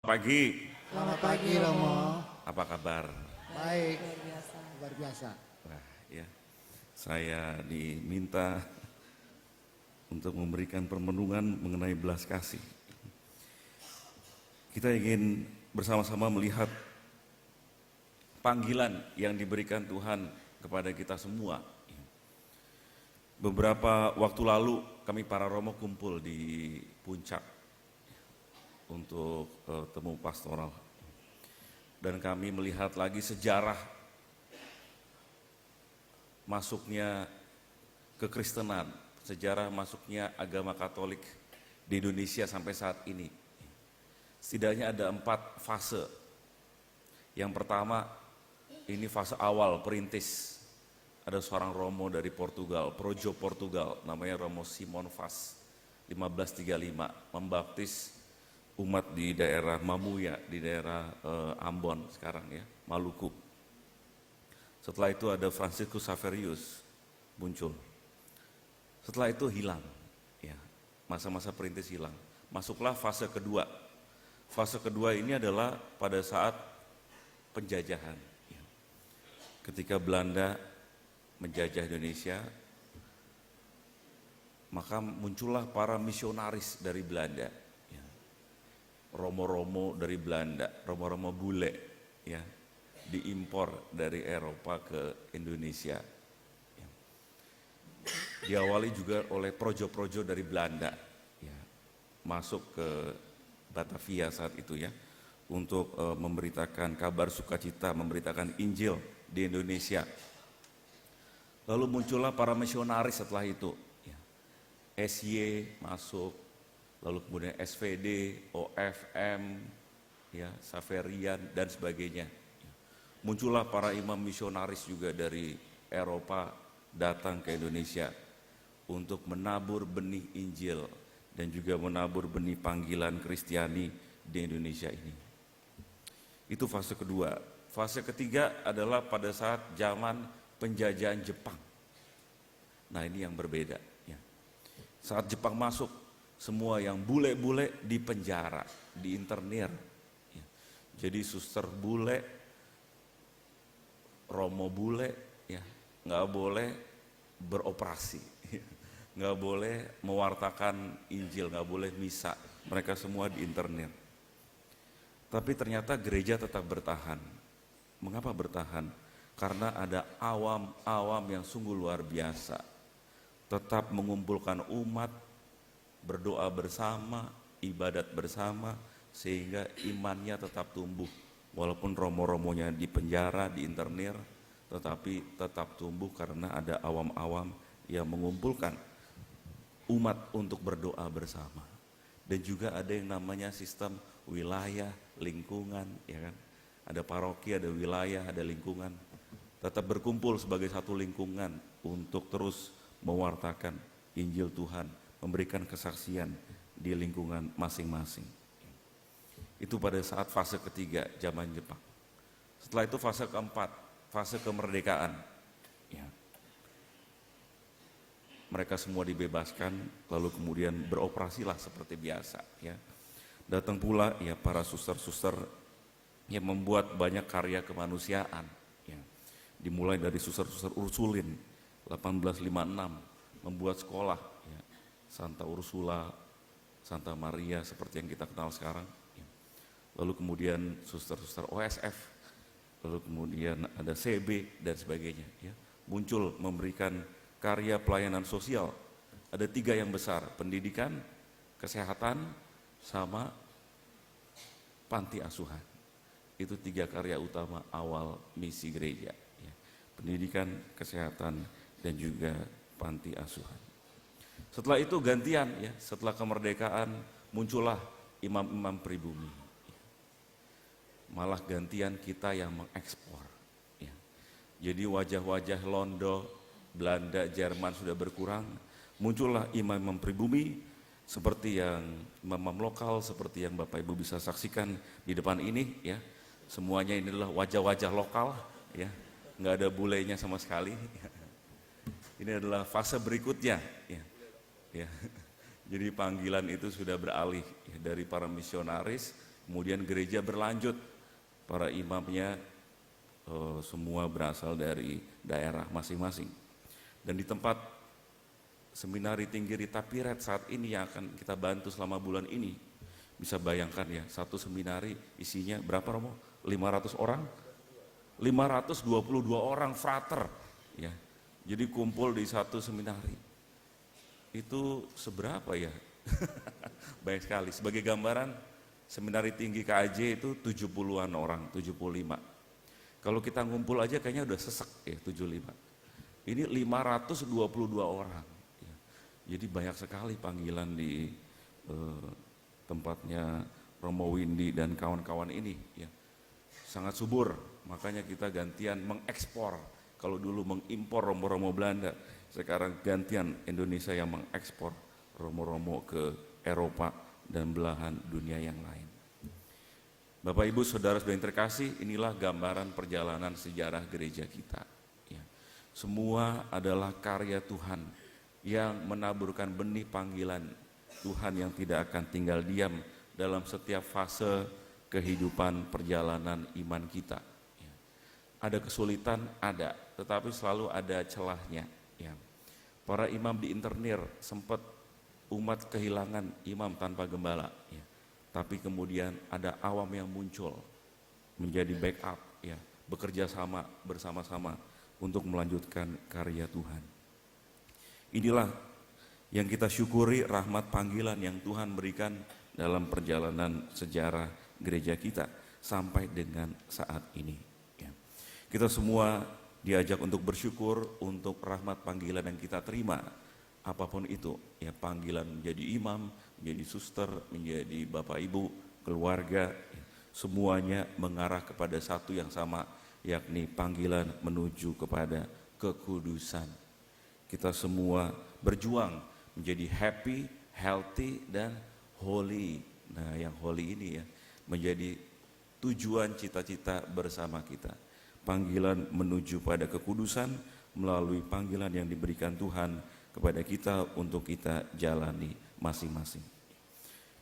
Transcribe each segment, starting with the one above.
Pagi. Selamat pagi Romo. Apa kabar? Baik. Luar biasa. Wah, ya. Saya diminta untuk memberikan permenungan mengenai belas kasih. Kita ingin bersama-sama melihat panggilan yang diberikan Tuhan kepada kita semua. Beberapa waktu lalu kami para Romo kumpul di Puncak untuk temu pastoral. Dan kami melihat lagi sejarah masuknya kekristenan, sejarah masuknya agama Katolik di Indonesia sampai saat ini. Setidaknya ada 4 fase. Yang pertama, ini fase awal perintis. Ada seorang Romo dari Portugal, Projo Portugal, namanya Romo Simon Vaz, 1535, membaptis umat di daerah Mamuya, di daerah Ambon sekarang ya, Maluku. Setelah itu ada Franciscus Xaverius muncul. Setelah itu hilang, ya, masa-masa perintis hilang. Masuklah fase kedua. Fase kedua ini adalah pada saat penjajahan. Ya. Ketika Belanda menjajah Indonesia, maka muncullah para misionaris dari Belanda. Ya. Romo-romo dari Belanda, romo-romo bule, ya, diimpor dari Eropa ke Indonesia. Ya. Diawali juga oleh projo-projo dari Belanda, ya, masuk ke Batavia saat itu ya, untuk memberitakan kabar sukacita, memberitakan Injil di Indonesia. Lalu muncullah para misionaris setelah itu, ya. SY masuk, lalu kemudian SVD, OFM, ya, Xaverian dan sebagainya. Muncullah para imam misionaris juga dari Eropa datang ke Indonesia untuk menabur benih Injil dan juga menabur benih panggilan Kristiani di Indonesia ini. Itu fase kedua. Fase ketiga adalah pada saat zaman penjajahan Jepang. Nah, ini yang berbeda. Ya. Saat Jepang masuk, semua yang bule-bule dipenjara, diinternir. Ya. Jadi suster bule, romo bule, ya, nggak boleh beroperasi, ya. Nggak boleh mewartakan Injil, nggak boleh misa. Mereka semua diinternir. Tapi ternyata gereja tetap bertahan. Mengapa bertahan? Karena ada awam-awam yang sungguh luar biasa, tetap mengumpulkan umat, berdoa bersama, ibadat bersama, sehingga imannya tetap tumbuh. Walaupun romo-romonya di penjara, diinternir, tetapi tetap tumbuh karena ada awam-awam yang mengumpulkan umat untuk berdoa bersama. Dan juga ada yang namanya sistem wilayah, lingkungan, ya kan? Ada paroki, ada wilayah, ada lingkungan. Tetap berkumpul sebagai satu lingkungan untuk terus mewartakan Injil Tuhan, memberikan kesaksian di lingkungan masing-masing. Itu pada saat fase ketiga zaman Jepang. Setelah itu fase keempat, fase kemerdekaan. Ya. Mereka semua dibebaskan, lalu kemudian beroperasilah seperti biasa. Ya. Datang pula ya para suster-suster yang membuat banyak karya kemanusiaan. Ya. Dimulai dari suster-suster Ursulin 1856 membuat sekolah, ya, Santa Ursula, Santa Maria seperti yang kita kenal sekarang. Ya. Lalu kemudian suster-suster OSF, lalu kemudian ada CB dan sebagainya. Ya. Muncul memberikan karya pelayanan sosial. Ada 3 yang besar, pendidikan, kesehatan, sama panti asuhan. Itu 3 karya utama awal misi gereja. Ya. Pendidikan, kesehatan, dan juga panti asuhan. Setelah itu gantian, ya, setelah kemerdekaan muncullah imam-imam pribumi. Ya. Malah gantian kita yang mengekspor. Ya. Jadi wajah-wajah Londo, Belanda, Jerman sudah berkurang, muncullah imam-imam pribumi seperti yang imam lokal, seperti yang Bapak Ibu bisa saksikan di depan ini, ya. Semuanya ini adalah wajah-wajah lokal, ya, nggak ada bulenya sama sekali. Ini adalah fase berikutnya, ya. Ya. Jadi panggilan itu sudah beralih, ya, dari para misionaris Kemudian gereja berlanjut, para imamnya semua berasal dari daerah masing-masing. Dan di tempat Seminari Tinggi Rita Piret saat ini yang akan kita bantu selama bulan ini, bisa bayangkan ya, satu seminari isinya berapa Romo? 500 orang? 522 orang frater ya. Jadi kumpul di satu seminari. Itu seberapa ya? Baik sekali. Sebagai gambaran, Seminari Tinggi KAJ itu 70-an orang, 75. Kalau kita ngumpul aja kayaknya udah sesek ya, 75. Ini 522 orang. Ya. Jadi banyak sekali panggilan di tempatnya Romo Windy dan kawan-kawan ini. Ya. Sangat subur, makanya kita gantian mengekspor. Kalau dulu mengimpor Romo-Romo Belanda, sekarang gantian Indonesia yang mengekspor Romo-Romo ke Eropa dan belahan dunia yang lain. Bapak Ibu Saudara-saudara yang terkasih, inilah gambaran perjalanan sejarah gereja kita. Ya. Semua adalah karya Tuhan yang menaburkan benih panggilan Tuhan yang tidak akan tinggal diam dalam setiap fase kehidupan perjalanan iman kita. Ya. Ada kesulitan, ada, tetapi selalu ada celahnya. Ya. Para imam diinternir, sempat umat kehilangan imam tanpa gembala, ya. Tapi kemudian ada awam yang muncul menjadi backup, ya, bekerja sama bersama-sama untuk melanjutkan karya Tuhan. Inilah yang kita syukuri, rahmat panggilan yang Tuhan berikan dalam perjalanan sejarah gereja kita sampai dengan saat ini. Ya. Kita semua diajak untuk bersyukur untuk rahmat panggilan yang kita terima. Apapun itu, ya, panggilan menjadi imam, menjadi suster, menjadi bapak ibu, keluarga, ya, semuanya mengarah kepada satu yang sama, yakni panggilan menuju kepada kekudusan. Kita semua berjuang menjadi happy, healthy, dan holy. Nah, yang holy ini ya menjadi tujuan cita-cita bersama kita. Panggilan menuju pada kekudusan melalui panggilan yang diberikan Tuhan kepada kita untuk kita jalani masing-masing.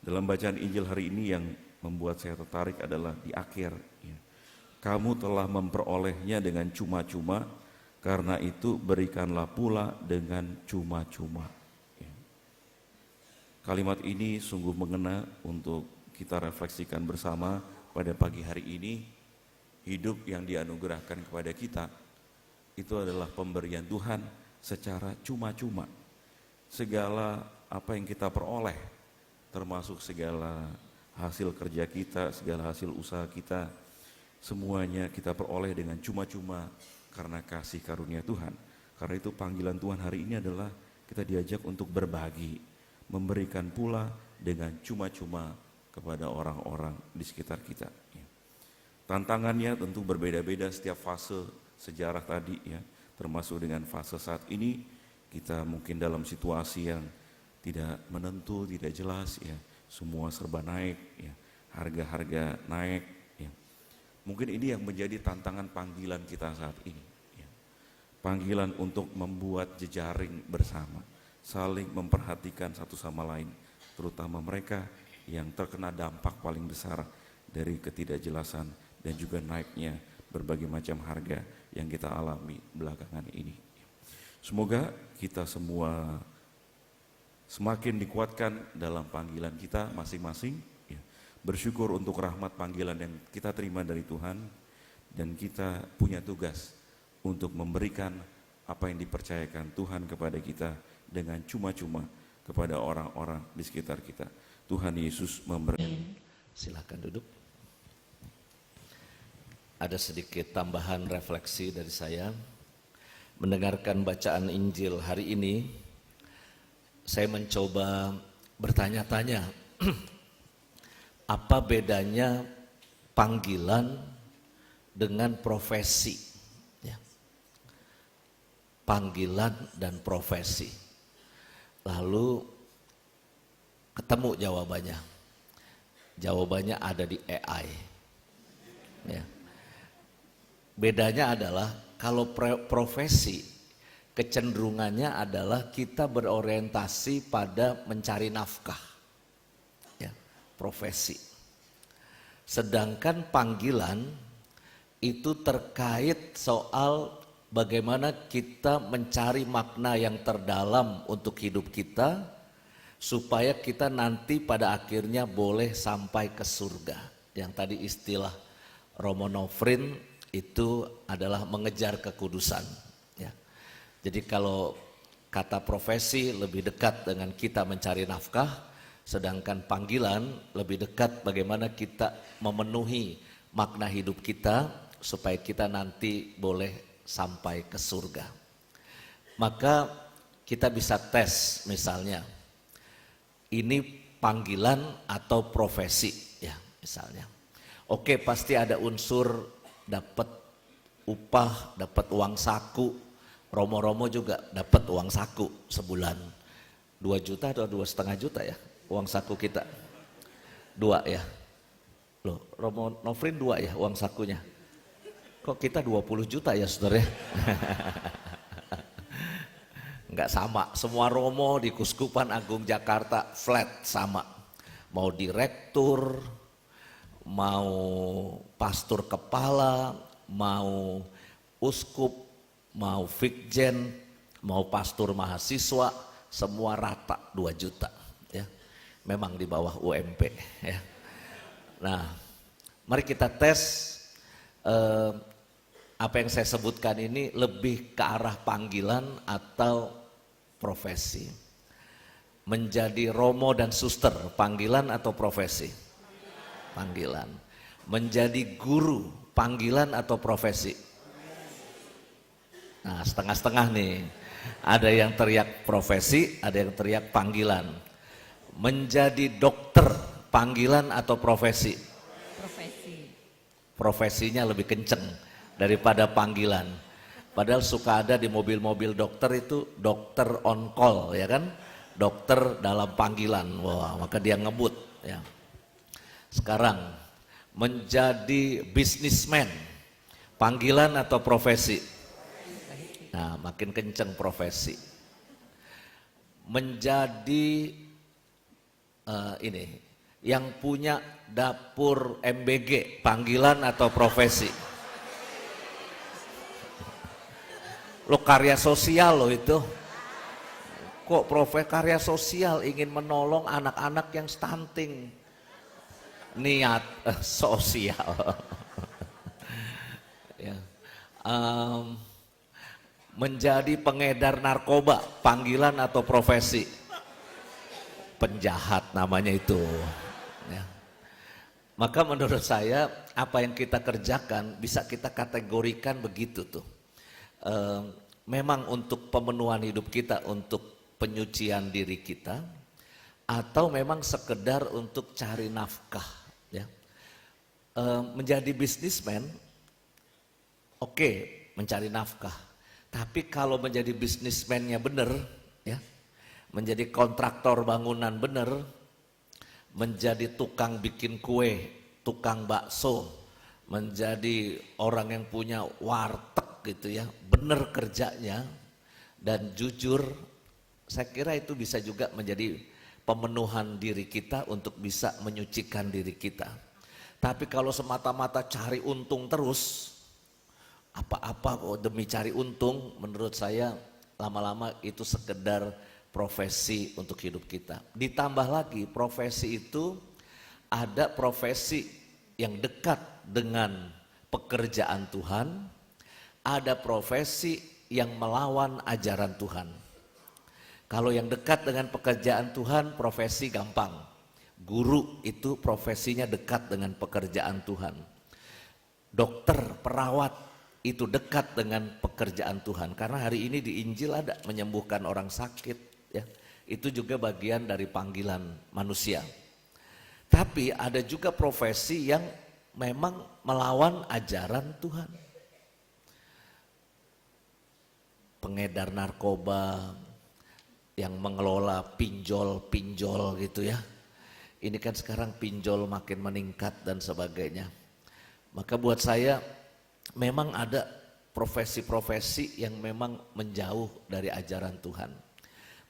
Dalam bacaan Injil hari ini yang membuat saya tertarik adalah di akhir. Ya. Kamu telah memperolehnya dengan cuma-cuma, karena itu berikanlah pula dengan cuma-cuma. Ya. Kalimat ini sungguh mengena untuk kita refleksikan bersama pada pagi hari ini. Hidup yang dianugerahkan kepada kita itu adalah pemberian Tuhan secara cuma-cuma. Segala apa yang kita peroleh, termasuk segala hasil kerja kita, segala hasil usaha kita, semuanya kita peroleh dengan cuma-cuma karena kasih karunia Tuhan. Karena itu panggilan Tuhan hari ini adalah kita diajak untuk berbagi, memberikan pula dengan cuma-cuma kepada orang-orang di sekitar kita. Tantangannya tentu berbeda-beda setiap fase sejarah tadi, ya, termasuk dengan fase saat ini kita mungkin dalam situasi yang tidak menentu, tidak jelas, ya, semua serba naik, ya, harga-harga naik, ya. Mungkin ini yang menjadi tantangan panggilan kita saat ini, ya. Panggilan untuk membuat jejaring bersama, saling memperhatikan satu sama lain, terutama mereka yang terkena dampak paling besar dari ketidakjelasan dan juga naiknya berbagai macam harga yang kita alami belakangan ini. Semoga kita semua semakin dikuatkan dalam panggilan kita masing-masing, ya. Bersyukur untuk rahmat panggilan yang kita terima dari Tuhan, dan kita punya tugas untuk memberikan apa yang dipercayakan Tuhan kepada kita dengan cuma-cuma kepada orang-orang di sekitar kita. Tuhan Yesus memberkati. Silakan duduk. Ada sedikit tambahan refleksi dari saya. Mendengarkan bacaan Injil hari ini, saya mencoba bertanya-tanya, apa bedanya panggilan dengan profesi? Ya. Panggilan dan profesi. Lalu ketemu jawabannya. Jawabannya ada di AI. Ya. Bedanya adalah kalau profesi, kecenderungannya adalah kita berorientasi pada mencari nafkah, ya, profesi. Sedangkan panggilan itu terkait soal bagaimana kita mencari makna yang terdalam untuk hidup kita supaya kita nanti pada akhirnya boleh sampai ke surga. Yang tadi istilah Romo Nofrin itu adalah mengejar kekudusan. Ya. Jadi kalau kata profesi lebih dekat dengan kita mencari nafkah, sedangkan panggilan lebih dekat bagaimana kita memenuhi makna hidup kita supaya kita nanti boleh sampai ke surga. Maka kita bisa tes misalnya, ini panggilan atau profesi ya misalnya. Oke, pasti ada unsur dapat upah, dapat uang saku. Romo-romo juga dapat uang saku sebulan 2 juta atau 2,5 juta ya uang saku kita. 2 ya. Loh, Romo Nofrin 2 ya uang sakunya. Kok kita 20 juta ya saudara ya? Enggak sama, semua romo di Kuskupan Agung Jakarta flat sama. Mau direktur, mau pastor kepala, mau uskup, mau fikjen, mau pastor mahasiswa, semua rata 2 juta ya. Memang di bawah UMP ya. Nah, mari kita tes apa yang saya sebutkan ini lebih ke arah panggilan atau profesi. Menjadi romo dan suster, panggilan atau profesi? Panggilan. Menjadi guru, panggilan atau profesi? Nah, setengah-setengah nih. Ada yang teriak profesi, ada yang teriak panggilan. Menjadi dokter, panggilan atau profesi? Profesi. Profesinya lebih kenceng daripada panggilan. Padahal suka ada di mobil-mobil dokter itu dokter on call ya kan? Dokter dalam panggilan. Wah, maka dia ngebut ya. Sekarang menjadi businessman, panggilan atau profesi? Nah, makin kenceng profesi. Menjadi ini yang punya dapur MBG, panggilan atau profesi? Lo karya sosial lo itu. Kok karya sosial ingin menolong anak-anak yang stunting? Niat sosial. Ya. Menjadi pengedar narkoba, panggilan atau profesi? Penjahat namanya itu. Ya. Maka menurut saya apa yang kita kerjakan bisa kita kategorikan begitu tuh. Memang untuk pemenuhan hidup kita, untuk penyucian diri kita, atau memang sekedar untuk cari nafkah ya. Menjadi bisnismen oke, mencari nafkah, tapi kalau menjadi bisnismennya benar ya, menjadi kontraktor bangunan benar, menjadi tukang bikin kue, tukang bakso, menjadi orang yang punya warteg gitu ya, benar kerjanya dan jujur, saya kira itu bisa juga menjadi pemenuhan diri kita untuk bisa menyucikan diri kita. Tapi kalau semata-mata cari untung terus, apa-apa demi cari untung, menurut saya lama-lama itu sekedar profesi untuk hidup kita. Ditambah lagi profesi itu ada profesi yang dekat dengan pekerjaan Tuhan, ada profesi yang melawan ajaran Tuhan. Kalau yang dekat dengan pekerjaan Tuhan, profesi gampang. Guru itu profesinya dekat dengan pekerjaan Tuhan. Dokter, perawat itu dekat dengan pekerjaan Tuhan. Karena hari ini di Injil ada menyembuhkan orang sakit. Ya, itu juga bagian dari panggilan manusia. Tapi ada juga profesi yang memang melawan ajaran Tuhan. Pengedar narkoba, yang mengelola pinjol gitu ya. Ini kan sekarang pinjol makin meningkat dan sebagainya. Maka buat saya memang ada profesi-profesi yang memang menjauh dari ajaran Tuhan.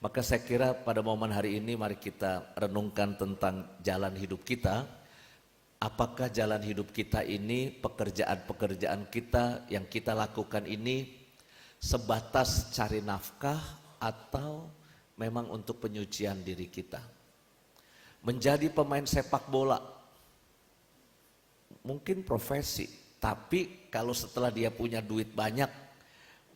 Maka saya kira pada momen hari ini mari kita renungkan tentang jalan hidup kita. apakah jalan hidup kita ini, pekerjaan-pekerjaan kita yang kita lakukan ini sebatas cari nafkah atau memang untuk penyucian diri kita. Menjadi pemain sepak bola mungkin profesi, tapi kalau setelah dia punya duit banyak,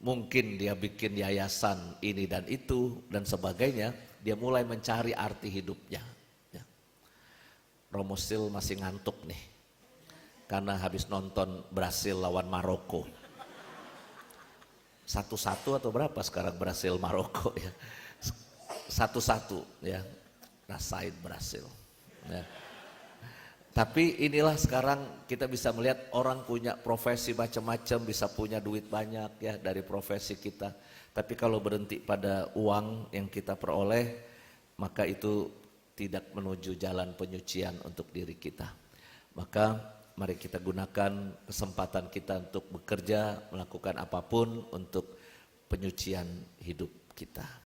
mungkin dia bikin yayasan ini dan itu dan sebagainya, dia mulai mencari arti hidupnya. Ya. Romo Sil masih ngantuk nih, karena habis nonton Brasil lawan Maroko. 1-1 atau berapa sekarang Brasil Maroko ya? 1-1 ya, rasain Brasil. Ya. Tapi inilah sekarang kita bisa melihat orang punya profesi macam-macam, bisa punya duit banyak ya dari profesi kita. Tapi kalau berhenti pada uang yang kita peroleh, maka itu tidak menuju jalan penyucian untuk diri kita. Maka mari kita gunakan kesempatan kita untuk bekerja, melakukan apapun untuk penyucian hidup kita.